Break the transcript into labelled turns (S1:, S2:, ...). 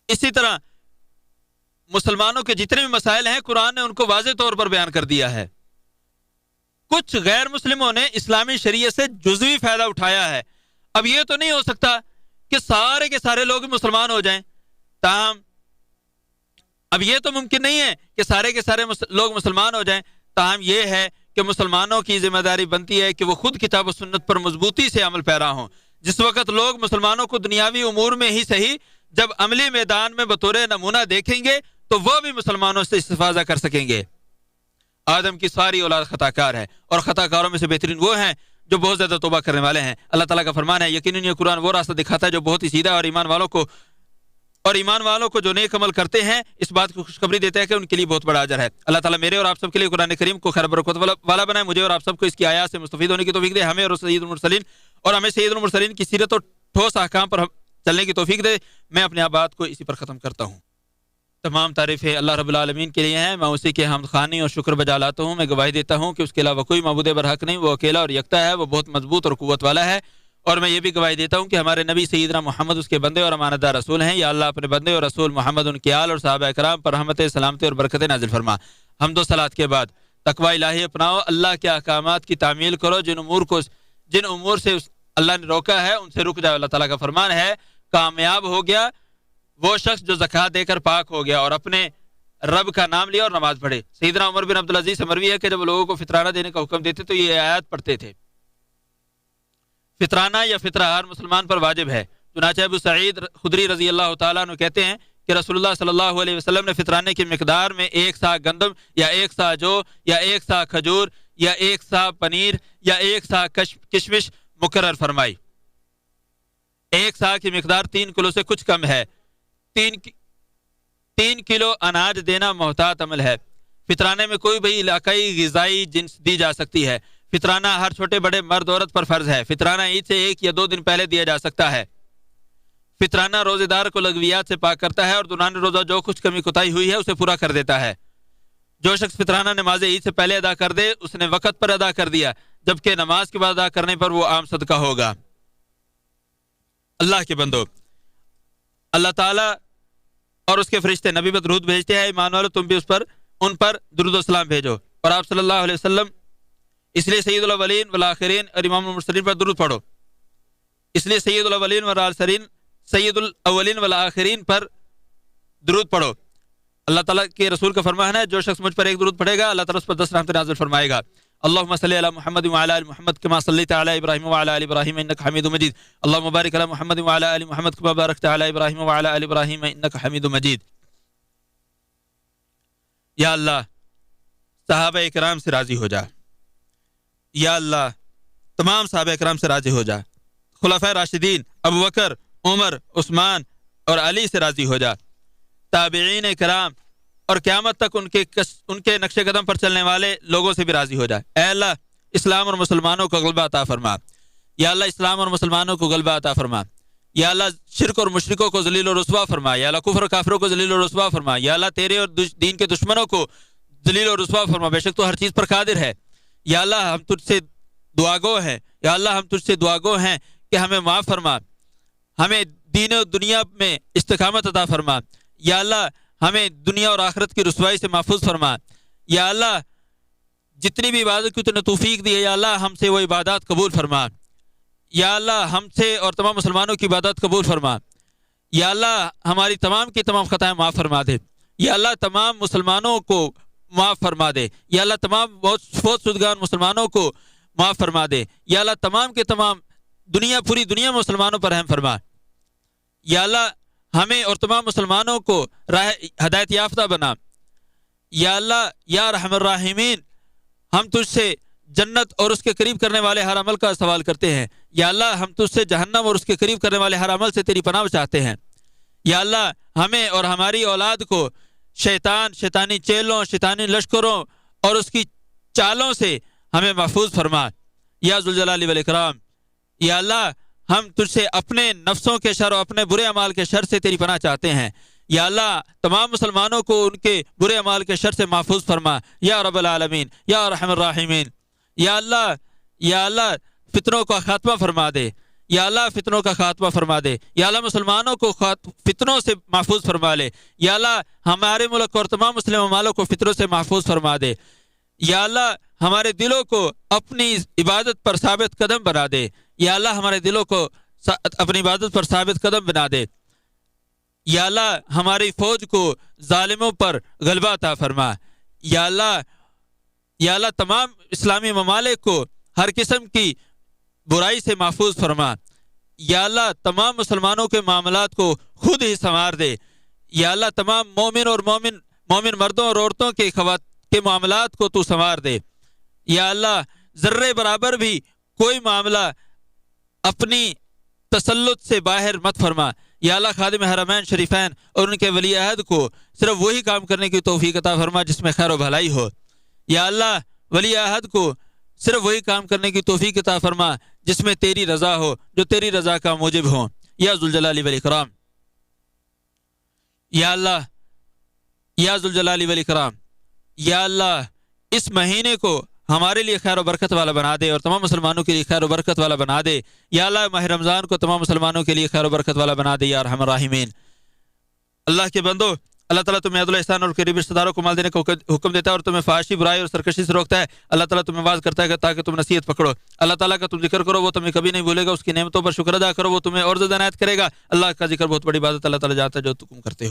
S1: اسی طرح مسلمانوں کے جتنے بھی مسائل ہیں قرآن نے ان کو واضح طور پر بیان کر دیا ہے۔ کچھ غیر مسلموں نے اسلامی شریعت سے جزوی فائدہ اٹھایا ہے۔ اب یہ تو نہیں ہو سکتا کہ سارے کے سارے لوگ مسلمان ہو جائیں، تاہم اب یہ تو ممکن نہیں ہے کہ سارے کے سارے لوگ مسلمان ہو جائیں، تاہم یہ ہے کہ مسلمانوں کی ذمہ داری بنتی ہے کہ وہ خود کتاب و سنت پر مضبوطی سے عمل پیرا ہوں۔ جس وقت لوگ مسلمانوں کو دنیاوی امور میں ہی صحیح، جب عملی میدان میں بطور نمونہ دیکھیں گے تو وہ بھی مسلمانوں سے استفادہ کر سکیں گے۔ آدم کی ساری اولاد خطا کار ہے، اور خطا کاروں میں سے بہترین وہ ہیں جو بہت زیادہ توبہ کرنے والے ہیں۔ اللہ تعالیٰ کا فرمان ہے، یقیناً یہ قرآن وہ راستہ دکھاتا ہے جو بہت ہی سیدھا، اور ایمان والوں کو جو نیک عمل کرتے ہیں اس بات کی خوشخبری دیتا ہے کہ ان کے لیے بہت بڑا اجر ہے۔ اللہ تعالیٰ میرے اور آپ سب کے لیے قرآن کریم کو خیر برکت والا بنائے، مجھے اور آپ سب کو اس کی آیات سے مستفید ہونے کی توفیق دے، ہمیں اور سید المرسلین کی سیرت اور ٹھوس احکام پر چلنے کی توفیق دے۔ میں اپنے بات کو اسی پر ختم کرتا ہوں۔ تمام تعریفیں اللہ رب العالمین کے لیے ہیں، میں اسی کے حمد خوانی اور شکر بجا لاتا ہوں۔ میں گواہی دیتا ہوں کہ اس کے علاوہ کوئی معبود برحق نہیں، وہ اکیلا اور یکتا ہے، وہ بہت مضبوط اور قوت والا ہے۔ اور میں یہ بھی گواہی دیتا ہوں کہ ہمارے نبی سیدنا محمد اس کے بندے اور امانت دار رسول ہیں۔ یا اللہ اپنے بندے اور رسول محمد، ان کے آل اور صحابہ کرام پر رحمت، سلامتی اور برکت نازل فرما۔ حمد و صلوات کے بعد تقوی الہی اپناؤ، اللہ کے احکامات کی تعمیل کرو، جن امور سے اللہ نے روکا ہے ان سے رک جاؤ۔ اللہ تعالیٰ کا فرمان ہے، کامیاب ہو گیا وہ شخص جو زکوٰۃ دے کر پاک ہو گیا اور اپنے رب کا نام لیا اور نماز پڑھے۔ سیدنا عمر بن عبدالعزیز سے مروی ہے کہ جب لوگوں کو فطرانہ دینے کا حکم دیتے تو یہ آیات پڑھتے تھے۔ فطرانہ یا فطرہ ہر مسلمان پر واجب ہے۔ چنانچہ ابو سعید خدری رضی اللہ تعالیٰ عنہ کہتے ہیں کہ رسول اللہ صلی اللہ علیہ وسلم نے فطرانے کی مقدار میں 1 سا گندم یا 1 سا جو یا 1 سا کھجور یا 1 سا پنیر یا 1 سا کشمش مقرر فرمائی۔ 1 سا کی مقدار 3 کلو سے کچھ کم ہے۔ 3 کلو اناج دینا محتاط عمل ہے۔ فطرانے میں کوئی بھی علاقائی غذائی جنس دی جا سکتی ہے۔ فطرانہ ہر چھوٹے بڑے مرد عورت پر فرض ہے۔ فطرانہ عید سے 1 یا 2 دن پہلے دیا جا سکتا ہے۔ فطرانہ روزے دار کو لغویات سے پاک کرتا ہے اور دوران روزہ جو کچھ کمی کوتاہی ہوئی ہے اسے پورا کر دیتا ہے۔ جو شخص فطرانہ نماز عید سے پہلے ادا کر دے اس نے وقت پر ادا کر دیا، جبکہ نماز کے بعد ادا کرنے پر وہ عام صدقہ ہوگا۔ اللہ کے بندو، اللہ تعالیٰ اور اس کے فرشتے نبی پر درود بھیجتے ہیں، ایمان والو تم بھی ان پر درود و سلام بھیجو، اور آپ صلی اللہ علیہ وسلم اس لیے سید الاولین والآخرین اور امام المرسلین پر درود پڑھو۔ اس لیے سید الاولین والآخرین پر درود پڑھو۔ اللہ تعالیٰ کے رسول کا فرمان ہے، جو شخص مجھ پر 1 درود پڑھے گا اللہ تعالیٰ اس پر 10 رحمت نازل فرمائے گا۔ اللهم صل على محمد وعلى ال محمد كما صليت على ابراهيم وعلى ال ابراهيم انك حميد مجيد اللهم بارك على محمد وعلى ال محمد كما باركت على ابراهيم وعلى ال ابراهيم انك حميد مجيد۔ یا اللہ صحابہ کرام سے راضی ہو جا، یا اللہ تمام صحابہ کرام سے راضی ہو جا، خلفائے راشدین ابو بکر عمر عثمان اور علی سے راضی ہو جا، تابعین کرام اور قیامت تک ان کے نقش قدم پر چلنے والے لوگوں سے بھی راضی ہو جائے۔ اے اللہ اسلام اور مسلمانوں کو غلبہ عطا فرما، یا اللہ اسلام اور مسلمانوں کو غلبہ عطا فرما، یا اللہ شرک اور مشرکوں کو ذلیل و رسوا فرما، یا اللہ کفر اور کافروں کو ذلیل و رسوا فرما، یا اللہ تیرے اور دین کے دشمنوں کو ذلیل و رسوا فرما، بے شک تو ہر چیز پر قادر ہے۔ یا اللہ ہم تجھ سے دعا گو ہیں، یا اللہ ہم تجھ سے دعا گو ہیں کہ ہمیں معاف فرما، ہمیں دین و دنیا میں استقامت عطا فرما، یا اللہ ہمیں دنیا اور آخرت کی رسوائی سے محفوظ فرما، یا اللہ جتنی بھی عبادت کی تو نے توفیق دی ہے یا اللہ ہم سے وہ عبادات قبول فرما، یا اللہ ہم سے اور تمام مسلمانوں کی عبادت قبول فرما، یا اللہ ہماری تمام کی تمام خطائیں معاف فرما دے، یا اللہ تمام مسلمانوں کو معاف فرما دے، یا اللہ تمام فوت شدگان مسلمانوں کو معاف فرما دے، یا اللہ تمام کے تمام پوری دنیا میں مسلمانوں پر رحم فرما، یا اللہ ہمیں اور تمام مسلمانوں کو راہ ہدایت یافتہ بنا، یا اللہ یا رحم الراحمین ہم تجھ سے جنت اور اس کے قریب کرنے والے ہر عمل کا سوال کرتے ہیں، یا اللہ ہم تجھ سے جہنم اور اس کے قریب کرنے والے ہر عمل سے تیری پناہ چاہتے ہیں، یا اللہ ہمیں اور ہماری اولاد کو شیطانی چیلوں شیطانی لشکروں اور اس کی چالوں سے ہمیں محفوظ فرما، یا ذوالجلال والاکرام، یا اللہ ہم تجھ سے اپنے نفسوں کے شر اور اپنے برے اعمال کے شر سے تیری پناہ چاہتے ہیں، یا اللہ تمام مسلمانوں کو ان کے برے اعمال کے شر سے محفوظ فرما، یا رب العالمین یا رحم الراحمین، یا اللہ فتنوں کا خاتمہ فرما دے، یا اللہ فتنوں کا خاتمہ فرما دے، یا اللہ مسلمانوں کو فتنوں سے محفوظ فرما لے، یا اللہ ہمارے ملک اور تمام مسلم ممالک کو فتنوں سے محفوظ فرما دے، یا اللہ ہمارے دلوں کو اپنی عبادت پر ثابت قدم بنا دے، یا اللہ ہمارے دلوں کو اپنی عبادت پر ثابت قدم بنا دے، یا اللہ ہماری فوج کو ظالموں پر غلبہ عطا فرما، یا اللہ تمام اسلامی ممالک کو ہر قسم کی برائی سے محفوظ فرما، یا اللہ تمام مسلمانوں کے معاملات کو خود ہی سنوار دے، یا اللہ تمام مومن اور مومن مردوں اور عورتوں کے معاملات کو تو سنوار دے، یا اللہ ذرے برابر بھی کوئی معاملہ اپنی تسلط سے باہر مت فرما، یا اللہ خادم حرمین شریفین اور ان کے ولی عہد کو صرف وہی کام کرنے کی توفیق عطا فرما جس میں خیر و بھلائی ہو، یا اللہ ولی عہد کو صرف وہی کام کرنے کی توفیق عطا فرما جس میں تیری رضا ہو، جو تیری رضا کا موجب ہو، یا ذوالجلال والاکرام، یا اللہ یا ذوالجلال والاکرام، یا اللہ اس مہینے کو ہمارے لیے خیر و برکت والا بنا دے اور تمام مسلمانوں کے لیے خیر و برکت والا بنا دے، یا اللہ ماہ رمضان کو تمام مسلمانوں کے لیے خیر و برکت والا بنا دے یا ارحم الراحمین۔ اللہ کے بندو، اللہ تعالیٰ تمہیں عدل و احسان اور قریبی رشتہ داروں کو مال دینے کا حکم دیتا ہے اور تمہیں فحاشی برائی اور سرکشی سے روکتا ہے۔ اللہ تعالیٰ تمہیں واز کرتا ہے تاکہ تم نصیحت پکڑو۔ اللہ تعالیٰ کا تم ذکر کرو، وہ تمہیں کبھی نہیں بھولے گا، اس کی نعمتوں پر شکر ادا کرو، وہ تمہیں اور زیادہ عنایت کرے گا۔ اللہ کا ذکر بہت بڑی عبادت، اللہ تعالیٰ جانتا ہے جو تم کرتے ہو۔